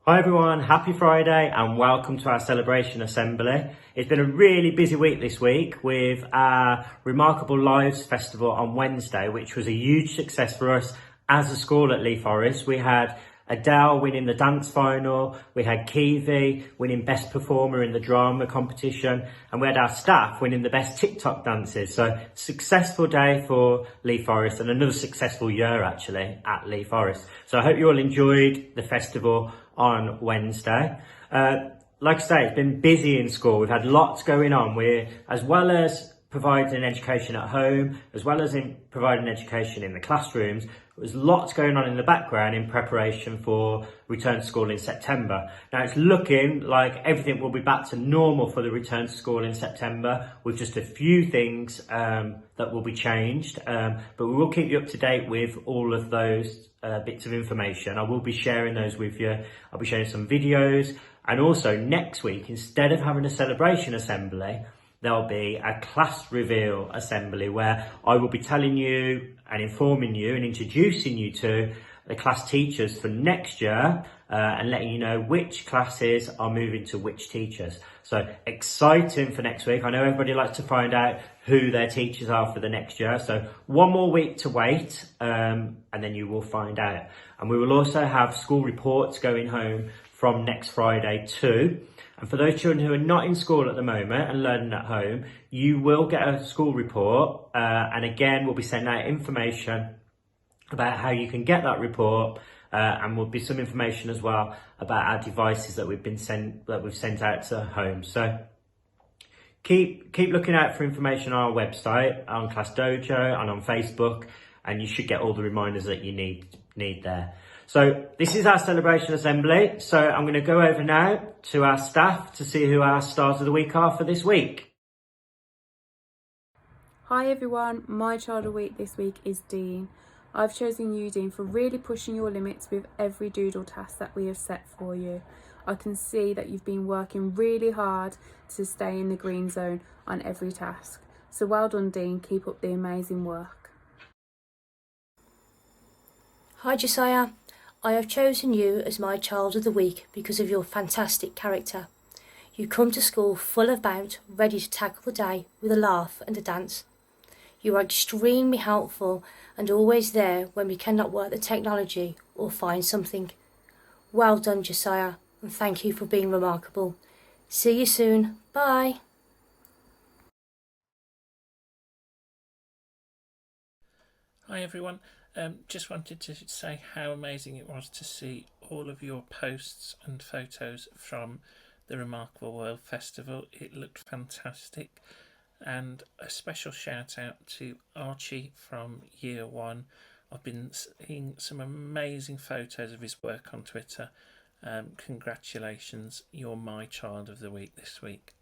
Hi everyone, happy Friday and welcome to our celebration assembly. It's been a really busy week this week with our Remarkable Lives Festival on Wednesday, which was a huge success for us as a school at Lee Forest. We had Adele winning the dance final, we had Kiwi winning Best Performer in the drama competition, and we had our staff winning the best TikTok dances. So successful day for Lee Forest and another successful year actually at Lee Forest. So I hope you all enjoyed the festival on Wednesday. Like I say, it's been busy in school. We've had lots going on. We're, as well as providing education at home, as well as in providing education in the classrooms, there's lots going on in the background in preparation for return to school in September. Now it's looking like everything will be back to normal for the return to school in September, with just a few things that will be changed. But we will keep you up to date with all of those bits of information. I will be sharing those with you. I'll be sharing some videos, and also next week, instead of having a celebration assembly, there'll be a class reveal assembly where I will be telling you and informing you and introducing you to the class teachers for next year and letting you know which classes are moving to which teachers. So exciting for next week. I know everybody likes to find out who their teachers are for the next year. So one more week to wait and then you will find out. And we will also have school reports going home from next Friday too. And for those children who are not in school at the moment and learning at home, you will get a school report. And again, we'll be sending out information about how you can get that report. And will be some information as well about our devices that we've sent out to home. So keep looking out for information on our website, on Class Dojo and on Facebook, and you should get all the reminders that you need there. So this is our celebration assembly. So I'm going to go over now to our staff to see who our stars of the week are for this week. Hi everyone, my child of the week this week is Dean. I've chosen you, Dean, for really pushing your limits with every doodle task that we have set for you. I can see that you've been working really hard to stay in the green zone on every task. So well done, Dean, keep up the amazing work. Hi Josiah, I have chosen you as my child of the week because of your fantastic character. You come to school full of bout, ready to tackle the day with a laugh and a dance. You are extremely helpful and always there when we cannot work the technology or find something. Well done Josiah, and thank you for being remarkable. See you soon, bye. Hi everyone, just wanted to say how amazing it was to see all of your posts and photos from the Remarkable World Festival. It looked fantastic, and a special shout out to Archie from Year 1. I've been seeing some amazing photos of his work on Twitter. Congratulations, you're my child of the week this week.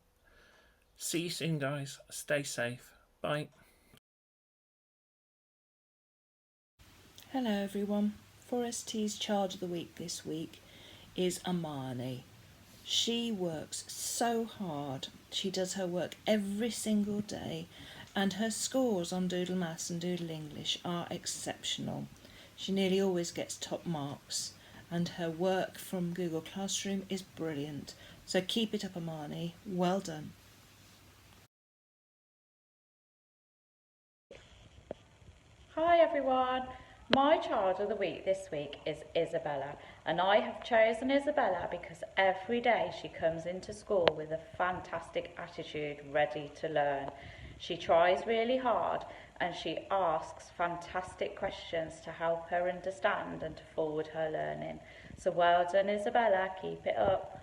See you soon guys, stay safe, bye. Hello everyone, Forest T's Child of the Week this week is Amani. She works so hard, she does her work every single day, and her scores on Doodle Maths and Doodle English are exceptional. She nearly always gets top marks, and her work from Google Classroom is brilliant. So keep it up, Amani, well done. Hi everyone, my child of the week this week is Isabella, and I have chosen Isabella because every day she comes into school with a fantastic attitude, ready to learn. She tries really hard and she asks fantastic questions to help her understand and to forward her learning. So well done Isabella, keep it up.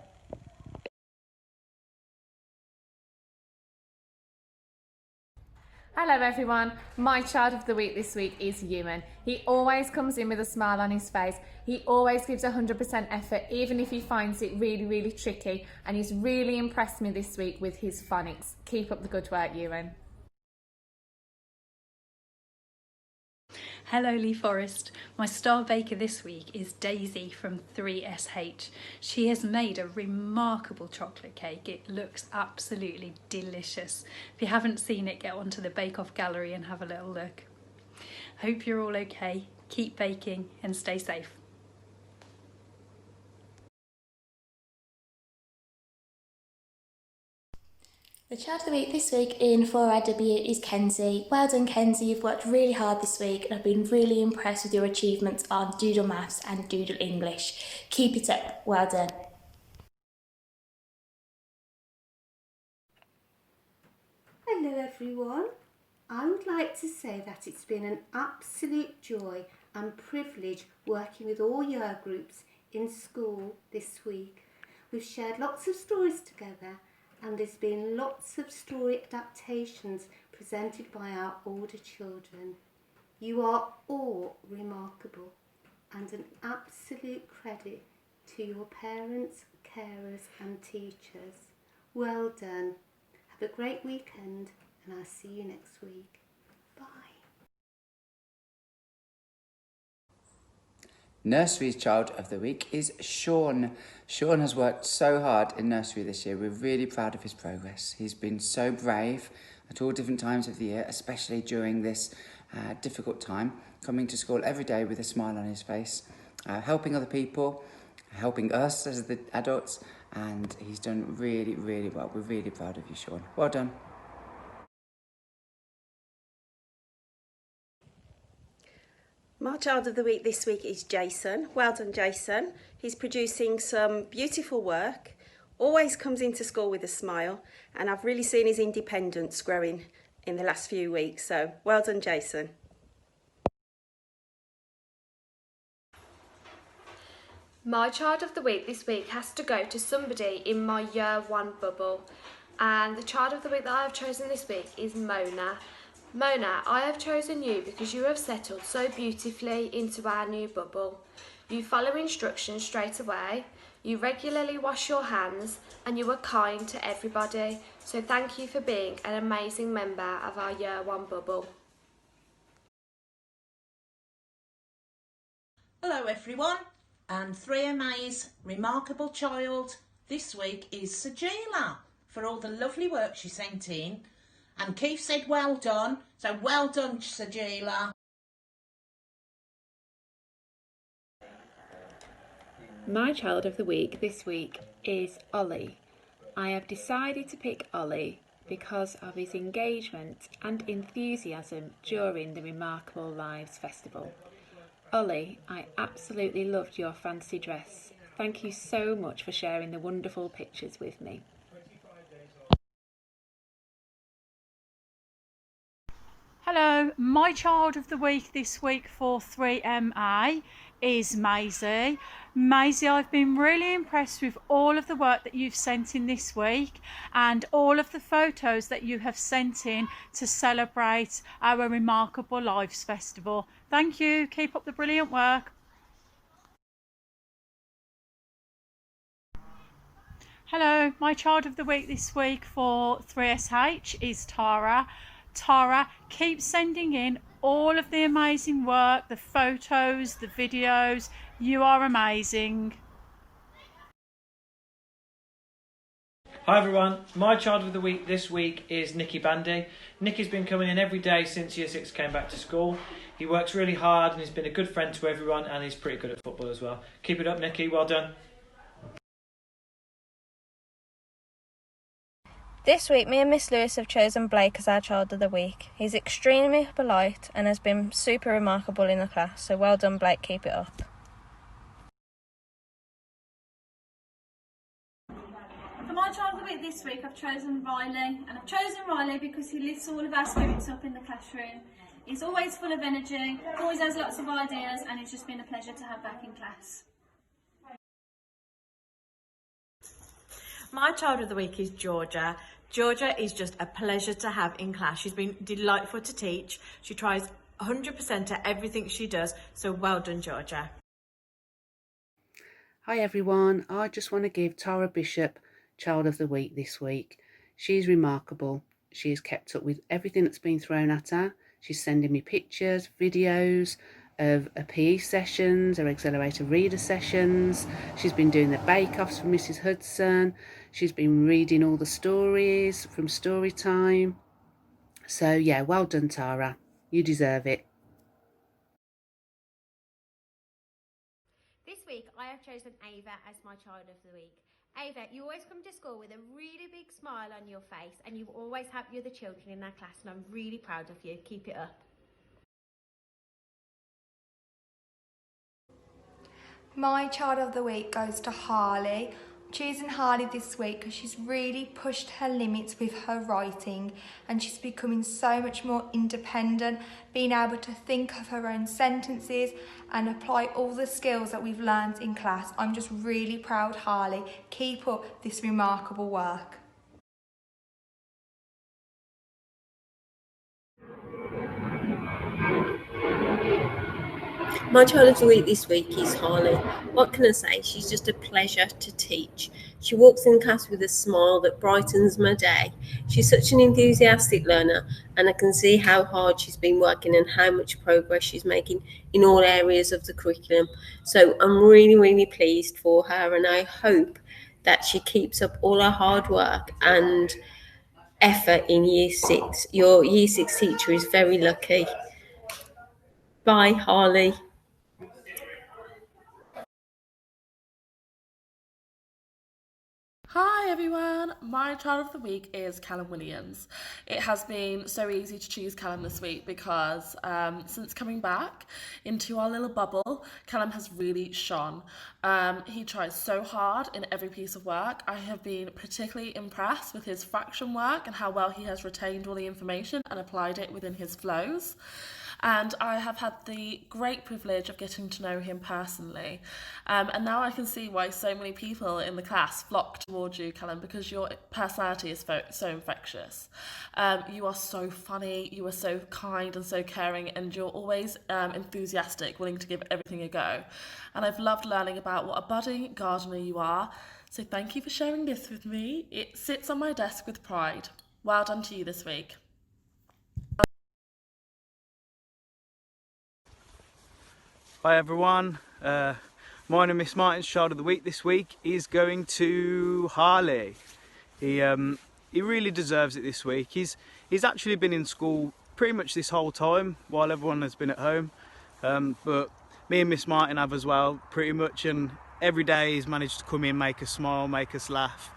Hello everyone, my child of the week this week is Ewan. He always comes in with a smile on his face. He always gives 100% effort even if he finds it really tricky, and he's really impressed me this week with his phonics. Keep up the good work, Ewan. Hello Lee Forest. My star baker this week is Daisy from 3SH. She has made a remarkable chocolate cake. It looks absolutely delicious. If you haven't seen it, get onto the Bake Off gallery and have a little look. Hope you're all okay. Keep baking and stay safe. The child of the week this week in 4IW is Kenzie. Well done, Kenzie. You've worked really hard this week and I've been really impressed with your achievements on Doodle Maths and Doodle English. Keep it up. Well done. Hello everyone. I would like to say that it's been an absolute joy and privilege working with all year groups in school this week. We've shared lots of stories together and there's been lots of story adaptations presented by our older children. You are all remarkable and an absolute credit to your parents, carers and teachers. Well done. Have a great weekend and I'll see you next week. Bye. Nursery's Child of the Week is Sean. Sean has worked so hard in nursery this year. We're really proud of his progress. He's been so brave at all different times of the year, especially during this difficult time, coming to school every day with a smile on his face, helping other people, helping us as the adults, and he's done really, really well. We're really proud of you, Sean. Well done. My child of the week this week is Jason. Well done, Jason. He's producing some beautiful work, always comes into school with a smile, and I've really seen his independence growing in the last few weeks. So well done, Jason. My child of the week this week has to go to somebody in my year one bubble, and the child of the week that I have chosen this week is Mona. Mona, I have chosen you because you have settled so beautifully into our new bubble. You follow instructions straight away, you regularly wash your hands, and you are kind to everybody. So thank you for being an amazing member of our year one bubble. Hello everyone, and 3MA's remarkable child this week is Sajila for all the lovely work she sent in. And Keith said well done, so well done, Sajila. My child of the week this week is Ollie. I have decided to pick Ollie because of his engagement and enthusiasm during the Remarkable Lives Festival. Ollie, I absolutely loved your fancy dress. Thank you so much for sharing the wonderful pictures with me. Hello, my child of the week this week for 3MA is Maisie. Maisie, I've been really impressed with all of the work that you've sent in this week and all of the photos that you have sent in to celebrate our Remarkable Lives Festival. Thank you, keep up the brilliant work. Hello, my child of the week this week for 3SH is Tara. Tara, keep sending in all of the amazing work, the photos, the videos. You are amazing. Hi everyone, my child of the week this week is Nicky Bandy. Nicky's been coming in every day since Year 6 came back to school. He works really hard and he's been a good friend to everyone, and he's pretty good at football as well. Keep it up, Nicky, well done. This week, me and Miss Lewis have chosen Blake as our child of the week. He's extremely polite and has been super remarkable in the class, so well done, Blake, keep it up. For my child of the week this week, I've chosen Riley, and I've chosen Riley because he lifts all of our spirits up in the classroom. He's always full of energy, always has lots of ideas, and it's just been a pleasure to have back in class. My child of the week is Georgia. Georgia is just a pleasure to have in class. She's been delightful to teach. She tries 100% at everything she does, so well done, Georgia. Hi everyone, I just want to give Tara Bishop Child of the Week this week. She's remarkable. She has kept up with everything that's been thrown at her. She's sending me pictures, videos of her PE sessions, her accelerator reader sessions. She's been doing the bake-offs for Mrs. Hudson. She's been reading all the stories from story time. So yeah, well done, Tara. You deserve it. This week I have chosen Ava as my child of the week. Ava, you always come to school with a really big smile on your face and you always help the other children in our class, and I'm really proud of you. Keep it up. My child of the week goes to Harley. I'm choosing Harley this week because she's really pushed her limits with her writing and she's becoming so much more independent, being able to think of her own sentences and apply all the skills that we've learned in class. I'm just really proud, Harley. Keep up this remarkable work. My child of the week this week is Harley. What can I say? She's just a pleasure to teach. She walks in class with a smile that brightens my day. She's such an enthusiastic learner, and I can see how hard she's been working and how much progress she's making in all areas of the curriculum. So I'm really, really pleased for her, and I hope that she keeps up all her hard work and effort in Year 6. Your Year 6 teacher is very lucky. Bye, Harley. Hi everyone, my child of the week is Callum Williams. It has been so easy to choose Callum this week because since coming back into our little bubble, Callum has really shone. He tries so hard in every piece of work. I have been particularly impressed with his fraction work and how well he has retained all the information and applied it within his flows. And I have had the great privilege of getting to know him personally. And now I can see why so many people in the class flock towards you, Callum, because your personality is so infectious. You are so funny, you are so kind and so caring, and you're always enthusiastic, willing to give everything a go. And I've loved learning about what a budding gardener you are. So thank you for sharing this with me. It sits on my desk with pride. Well done to you this week. Hi everyone, mine and Miss Martin's child of the week this week is going to Harley. He really deserves it this week. He's actually been in school pretty much this whole time while everyone has been at home, but me and Miss Martin have as well pretty much, and every day he's managed to come in, make us smile, make us laugh.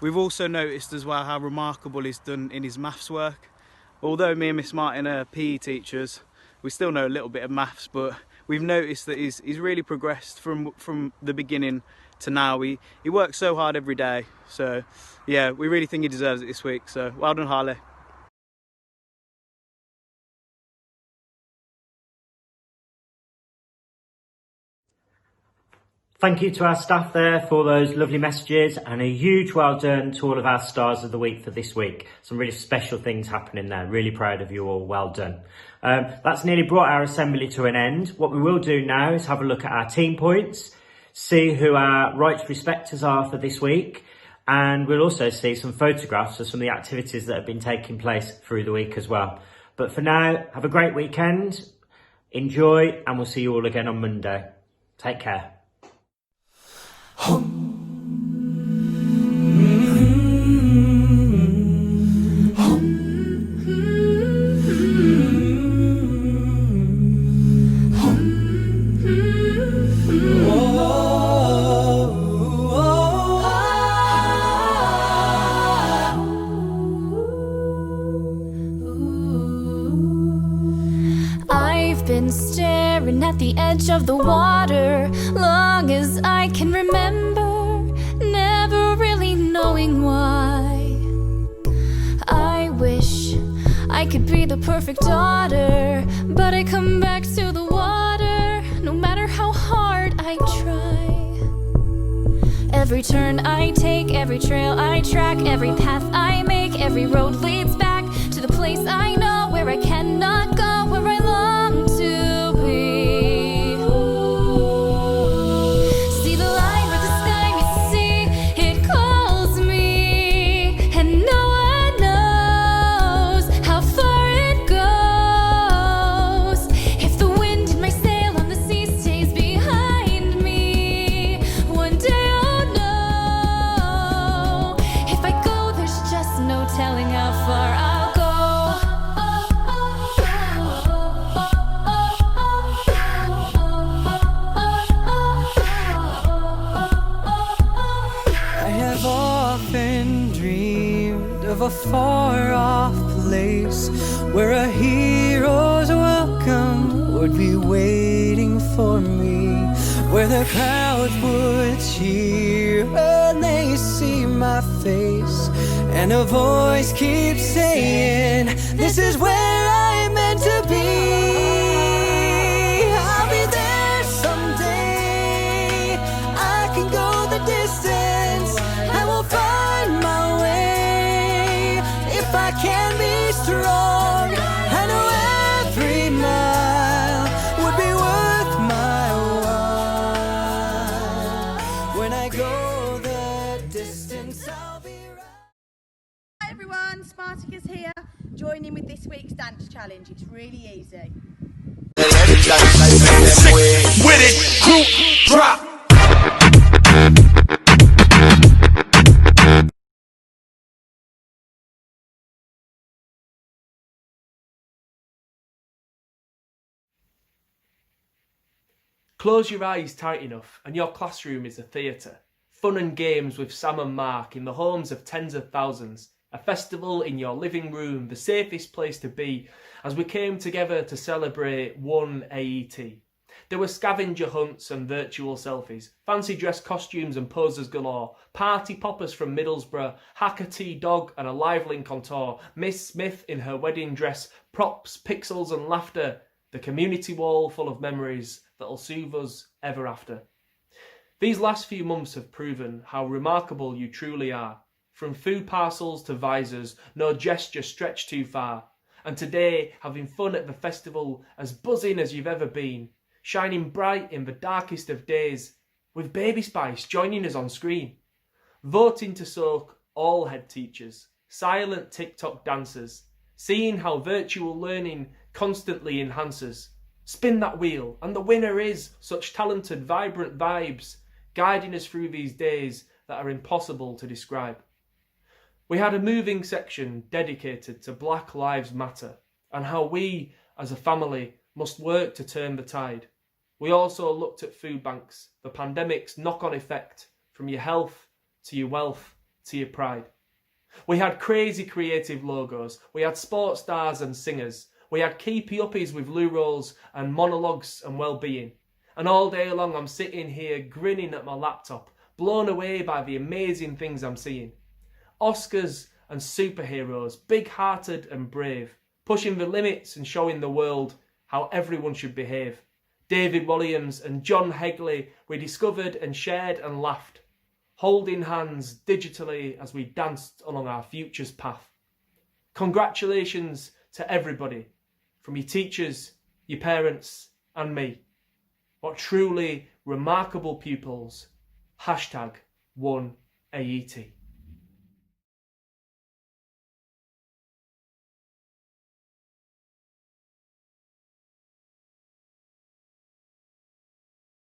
We've also noticed as well how remarkable he's done in his maths work. Although me and Miss Martin are PE teachers, we still know a little bit of maths, but we've noticed that he's really progressed from the beginning to now. He works so hard every day. So yeah, we really think he deserves it this week. So well done, Harley. Thank you to our staff there for those lovely messages, and a huge well done to all of our stars of the week for this week. Some really special things happening there. Really proud of you all. Well done. That's nearly brought our assembly to an end. What we will do now is have a look at our team points, see who our rights respecters are for this week, and we'll also see some photographs of some of the activities that have been taking place through the week as well. But for now, have a great weekend, enjoy, and we'll see you all again on Monday. Take care. I've been staring at the edge of the water long as I can remember, never really knowing why. I wish I could be the perfect daughter, but I come back to the water no matter how hard I try. Every turn I take, every trail I track, every path I make, every road leads back to the place I know where I cannot go, where I long to be. See the line where the sky meets the sea, it calls me, and no one knows how far it goes. If the wind in my sail on the sea stays behind me, one day I'll know. If I go, there's just no telling how far I'll go. of a far-off place where a hero's welcome would be waiting for me, where the crowd would cheer when they see my face, and a voice keeps saying, this is where I'm meant to be. I'll be there someday. I can go the distance. I will find my way. If I can be strong, I know every mile would be worth my while. When I go the distance, I'll be right. Hi everyone, Spartacus here, joining with this week's dance challenge. It's really easy. With it, group drop. Close your eyes tight enough and your classroom is a theatre. Fun and games with Sam and Mark in the homes of tens of thousands. A festival in your living room, the safest place to be, as we came together to celebrate one AET. There were scavenger hunts and virtual selfies, fancy dress costumes and poses galore, party poppers from Middlesbrough, Hackatea dog and a live link on tour, Miss Smith in her wedding dress, props, pixels and laughter, the community wall full of memories that'll soothe us ever after. These last few months have proven how remarkable you truly are. From food parcels to visors, no gesture stretched too far. And today, having fun at the festival, as buzzing as you've ever been, shining bright in the darkest of days, with Baby Spice joining us on screen. Voting to soak all head teachers, silent TikTok dancers, seeing how virtual learning constantly enhances. Spin that wheel, and the winner is such talented, vibrant vibes, guiding us through these days that are impossible to describe. We had a moving section dedicated to Black Lives Matter and how we, as a family, must work to turn the tide. We also looked at food banks, the pandemic's knock-on effect from your health to your wealth to your pride. We had crazy creative logos, we had sports stars and singers, we had keepy uppies with loo rolls and monologues and well-being. And all day long I'm sitting here grinning at my laptop, blown away by the amazing things I'm seeing. Oscars and superheroes, big-hearted and brave, pushing the limits and showing the world how everyone should behave. David Williams and John Hegley, we discovered and shared and laughed, holding hands digitally as we danced along our future's path. Congratulations to everybody, from your teachers, your parents and me. What truly remarkable pupils. #1AET.